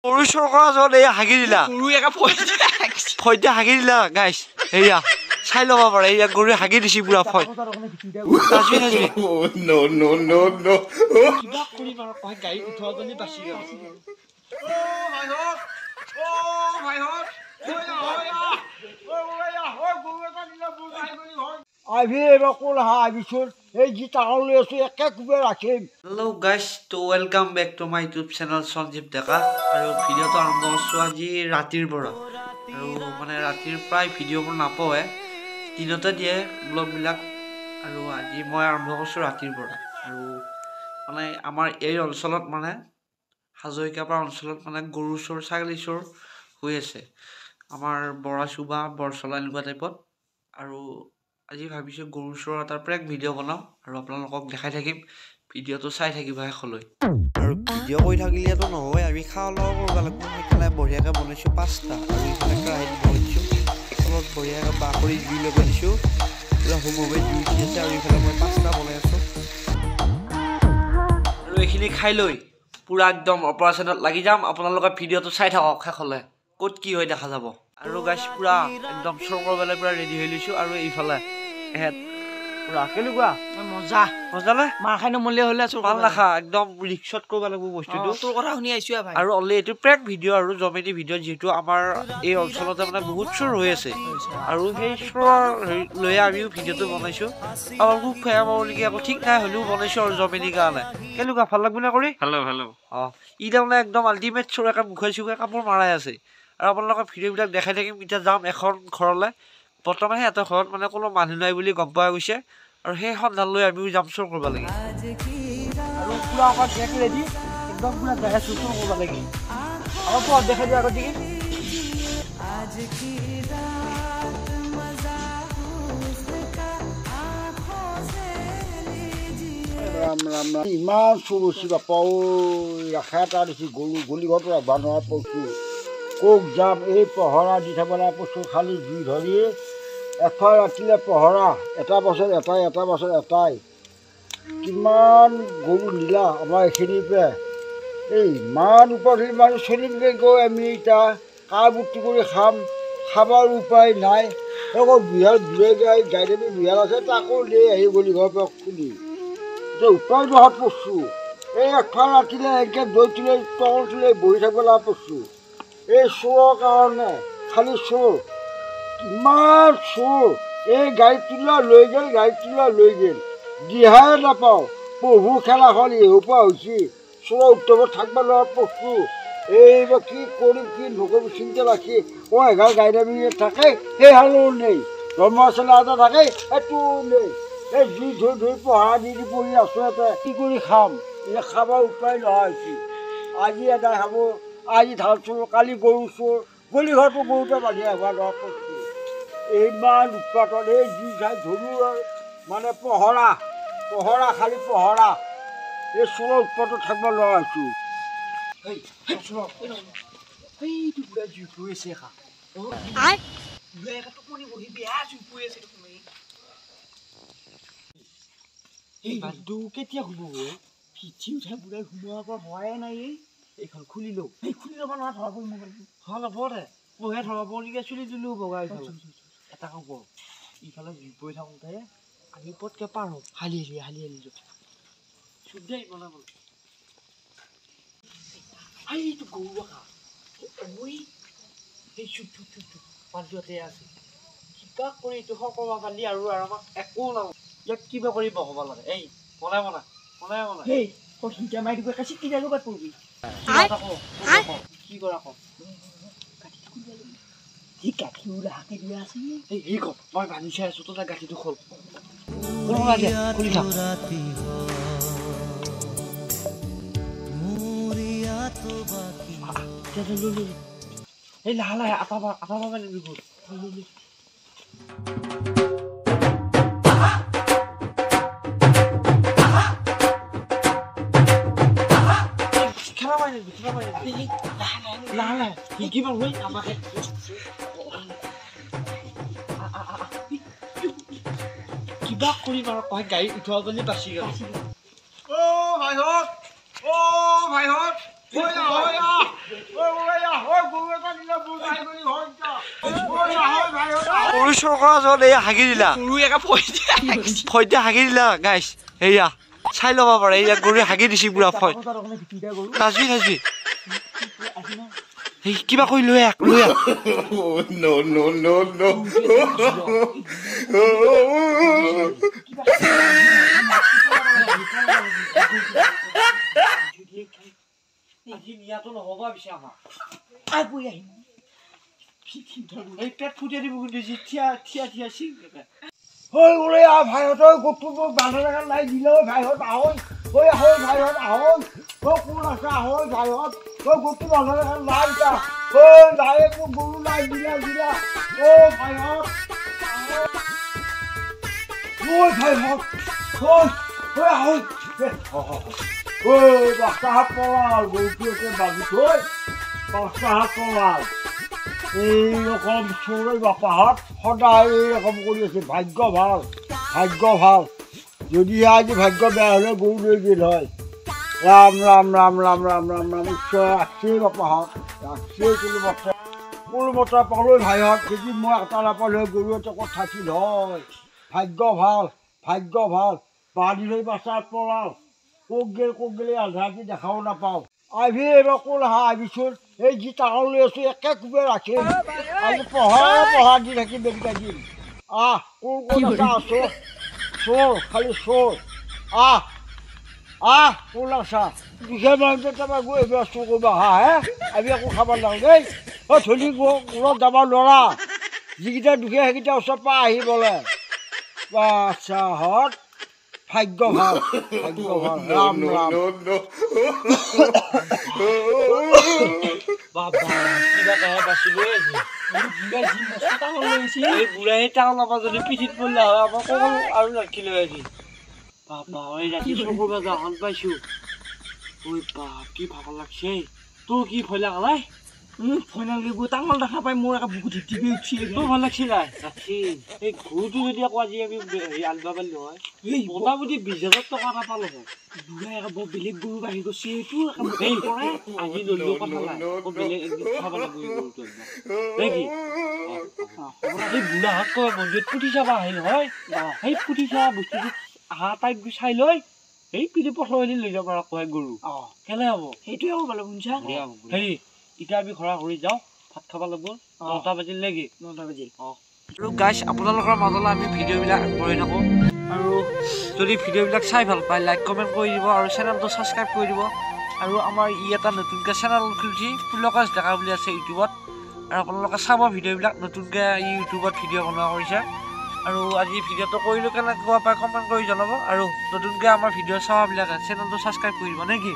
গৰু চৰ কৰা যত এই হাগি দিলা গৰু একা ফৈতে হাগি দিলা গাইছ এয়া চাই ল'ব পাৰে এয়া গৰুৱে হাগি দিছি পুৰা ফৈ কিবা কৰি মাৰ কয় গাড়ী উঠোৱা বুলি বাচি গ'ল Hello guys, to welcome back to my YouTube channel Sanjeev Deka. আৰু ভিডিওটো আৰম্ভ কৰিছো আজি ৰাতিৰ পৰা আৰু মানে ৰাতিৰ প্ৰায় ভিডিওবোৰ নাপাওৱে দিনতে দিয়ে ব্লগ বিলাক আৰু আজি মই আৰম্ভ কৰিছো ৰাতিৰ পৰা আৰু মানে আমাৰ এই অঞ্চলত মানে হাজৰিকাপাৰ অঞ্চলত মানে গৰু চোৰ ছাগলী চোৰ হৈ আছে আমাৰ বৰাচুবা বৰচলা এনেকুৱা টাইপত আৰু আজি ভাবিছো গৰু চোৰ এটাৰ পৰা ভিডিও বনাম আৰু আপোনালোকক দেখাই থাকিম ভিডিওটো চাই থাকিবা শেষলৈ আৰু ভিডিও কৰি থাকিলেতো নহয় আমি খাওয়া লও কৰিব লাগিব এখানে বঢ়িয়াকৈ বনাইছো পাস্তা আৰু ইফালে কেৰাহীত বনাইছো তলত বঢ়িয়াকৈ বাকৰি জুই লগাই দিছো পুৰা হুমুবে জুই দি আছে আৰু ইফালে মই পাস্তা বনাই আছো আৰু এইখিনি খাই লৈ পুৰা একদম অপাৰেশ্যনত লাগি যাম আপোনালোকে ভিডিওটো চাই থাকক শেষলৈ ক'ত কি হয় দেখা যাব আৰু গাইছ পুৰা একদম চোৰ কৰিবলৈ পুৰা ৰেডি হৈ লৈছো আৰু এইফালে এহেত পুৰা কেনেকুৱা মজা মজা নে মাৰ খাই নমলে হ'লে ভাল নাখা একদম ৰিক্সত কৰিব লাগিব বস্তুটো তোৰ কথা শুনি আইছো ভাই আৰু অনলি এইটো প্ৰেক ভিডিও আৰু জমেনি ভিডিও যেহেতু আমাৰ এই অঞ্চলতে মানে বহুত চোৰ হৈ আছে আৰু সেই চোৰৰ লৈ আমিও ভিডিওটো বনাইছো আৰু খুব ফেয়া পাবলগীয়া আকৌ ঠিক নাই হ'লেও বনাইছো আৰু জমেনিৰ কাৰণে কেনেকুৱা ভাল লাগব না কৰি ভালো ই তাৰমানে একদম আল্টিমেট চোৰ একে মুখে চুখে কাপোৰ মাৰাই আছে আৰু আপোনালোকৰ ভিডিঅ'বিলাক দেখাই থাকিম এতিয়া যাম এখন ঘৰলৈ বৰ্তমান সিহঁতৰ ঘৰত মানে কোনো মানুহ নাই বুলি গম পোৱা গৈছে আৰু সেই সন্ধান লৈ আমিও যাম চোৰ কৰিব লাগে আৰু পুৰা অকল ডেক ৰেডি একদম পুৰা জাগা চুৰ কৰিব লাগে আৰু পথ দেখাই দিয়া আগত দেখি ইমান চুৰ হৈছে বাপাও ৰাখা এটা দিছে গৰু গলিঘৰটো ৰাখবা নোৱাৰা পৰছোঁ কক যাম এই পহৰা দি থাক লাগে পৰছোঁ খালি জুই ধৰি এফাল ৰাতিলে পহৰা এটা বছৰ এটাই এটা বছৰ এটাই কিমান গৰু নিলা আমাৰ এইখিনিৰ পৰা এই ইমান ওপৰত ইমান চলিমগৈ গৈ আমি এতিয়া কাৰ বুটি কৰি খাবৰ উপায় নাই আকৌ বিহাৰ বিলে গাড়ী বিহাৰ আছে তাকো লৈ আহি গলিঘৰৰ পৰা খুলি এতিয়া উপায় নোহোৱাত পৰছোঁ এই এফাল ৰাতিলে এনেকৈ দৈ তোলে তল তোলে বহি থাকিব লগা পৰছোঁ এই চোৰৰ কাৰণে খালি চোৰ কিমান চোৰ এই গাড়ীত তোলা লৈ গ'ল দিহাই নাপাওঁ প্ৰভু খেলাখন এহোৰ পৰা হৈছে চোৰৰ উত্তৰত থাকিব নোৱাৰা পৰছোঁ এইবাৰ কি কৰিম কি নকৰিম চিন্তা ৰাখি এঘাৰ গাড়ী দামী থাকে সেই হালো নেই ধৰ্ম চলা এটা থাকে সেইটো নেই এই জুই ধৰি পহৰা দি পৰি আছোঁ ইয়াতে কি কৰি খাম এতিয়া খাব উপায় নোহোৱা হৈছে আজি এটা খাব আজি ধান চোৰ কালি গৰু চোৰ গলিঘৰটো গৰুতে বান্ধি আহিব নোৱাৰা পৰছোঁ ইমান উৎপাতত এই জুই চাই ধৰো মানে পহৰা খালি পহৰা এই চোৰৰ উৎপাতত থাকিব নোৱাৰা হৈছোঁ কেতিয়া শুব পিঠি উঠাই বুঢ়াই সোমোৱাৰ পৰা হোৱাই নাই এইখন খুলি লওঁ খুলি ল'ব নোৱাৰা ধৰা পৰিব ভাল হ'ব দে বহে ধৰা পৰিকে চুলি দিলোঁ বগাই এটা কাম কৰোঁ ইফালে জুই পৰি থাকোঁতে আমি পটকৈ পাৰ হওঁ হালি চুদ্ধাই বনাব এইটো গৰু ৰখা এই চুপ পানীতে আছে কিবা কৰি এইটো সকলো পালি আৰু আমাক একো নাও ইয়াক কিবা কৰি বহাব লাগে এই বনাই সেই সিটা মাৰি দিব কাছি কি জানো বাট পৰিবি কি কৰা কম এই গাঁঠি ওলা হাতে দিয়া আছে এই কম মই বান্ধি চাই আছো তোৰ গাঁঠিটো খোল খুলি থাক এই লাহে লাহে আটা মানে বিগুৰ কিমান হৈ আমাকে কিবা কৰি মাৰ কয় গাড়ী উঠোৱা বুলি বাচি গ'ল ভাইহত গৰু চোৰ কৰা য'ত এই হাগি দিলা গৰু একে ফৈতে হাগি দিলা গাইছ এয়া চাই ল'ব পাৰে এয়া গৰুৱে হাগি দিছে পুৰা ফৈ নাচবি নাচবি এই কিবা কৰি লৈ আহ নহ'ব পিছে আমাৰ এই পেট ফুটিয়াই দিব কিন্তু থিয়া থিয়া থিয়া চিং হৈ ওলাই আহ ভাইহঁতৰ গোটটো বান্ধৰ জেগাত নাই দিলে ভাইহঁত আহৈ হৈ আহৈ ভাইহঁত আহৈ কোন আছে আহৈ ভাইহঁত গোটটো বান্ধৰ জেগাত নাই যা নাই গৰু নাই দিলা দিলা ভাইহঁত ভাইহঁত আহৈ পাঁচটা হাত পলাল গৰুটো একে বাজি থৈ পাঁচটা হাত পলাল এইৰকম চোৰেৰ বাপাহাত সদায় এইৰকম কৰি আছে ভাগ্য ভাল যদি আজি ভাগ্য বেয়া হলে গৰু লৈ গেল হয় ৰাম ৰাম ৰাম ৰাম ৰাম ৰাম ৰাম ঈশ্বৰ ৰাখছেই বাপাহাত ৰাখছেই কোনো বতৰা পালৈ ভাইহঁত যদি মই এটা নাপালে গৰু এটা ক'ত থাকিল হয় ভাগ্য ভাল বান্ধি লৈ বাচাত পলাল কোক গেলে আধাটি দেখাও নাপাওঁ আইভি এবার কোন আইবিছোন এই যে টাকা লৈ আছো একে কুবে রাখিম আজি পঢ়া দি থাকিম বেগিটা দিম কোন আছো চোর খালি চোর কোন আছা দুখে মানুষ তাৰপৰা গৈ এবাৰ চোৰ কৰিব আহা আমি একো খাব নালাগে দেই ধলি ওৰত যাব নোৱাৰা যিকেইটা দুখে সেইকেইটা ওচৰৰ পৰা আহিবলৈ বাচ্চাহঁত ভাগ্য ভাল ৰাম ৰাম বাবা কিবা কাহে বাচিলো এই বুঢ়াই টাউন আমাৰ যদি পিঠিত পৰিলে হয় আমাৰ কল আৰু ৰাখিলে আজি বাবা এই ৰাতি চোৰ কৰিব যাওঁ পাইছো ঐ বাপ কি ভাগৰ লাগছে তোৰ কি ভয় লাগা নাই ভয় নালাগিব টাঙল দেখা পাই মোৰ একে বুকু ঢিপঢিপি উঠি তোৰ ভাল লাগছে নাই এই গৰুটো যদি আকৌ আজি আমি আনিব পাৰিলো হয় এই মোটামুটি 20,000 টকা এটা পালো হয় বুঢ়াই একে বৰ বেলেগ গৰু বাঢ়ি গৈছে এইটো আজি ললেও কথা নাই বেলেগ একদিন খাব লাগিব এই গৰুটো নেকি এই বুঢ়াহঁত কয় মন্দিৰত পুথি চাব আহিল হয় সেই পুথি চোৱা বস্তুটো আহা টাইপ চাই লৈ এই পিঠি পথৰেদি লৈ যাব পৰা কয় গৰু কেলে হ'ব সেইটোৱে হ'ব বোলে শুনছা হেৰি এতিয়া আমি ঘৰা ঘূৰি যাওঁ ভাত খাব লাগিব 9টা বাজিল নেকি 9টা বাজিল আৰু গাইছ আপোনালোকৰ মাজলৈ আমি ভিডিঅ'বিলাক আগবঢ়াই থাকোঁ আৰু যদি ভিডিঅ'বিলাক চাই ভাল পায় লাইক কমেণ্ট কৰি দিব আৰু চেনেলটো ছাবস্ক্ৰাইব কৰি দিব আৰু আমাৰ এটা নতুনকৈ চেনেল খুলিছে পুলকাশ ডেকা বুলি আছে ইউটিউবত আৰু আপোনালোকে চাব ভিডিঅ'বিলাক নতুনকৈ ইউটিউবত ভিডিঅ' বনোৱা কৰিছে আৰু আজি ভিডিঅ'টো কৰিলোঁ কেনেকুৱা পায় কমেণ্ট কৰি জনাব আৰু নতুনকৈ আমাৰ ভিডিঅ' চাববিলাকে চেনেলটো ছাবস্ক্ৰাইব কৰি দিব নেকি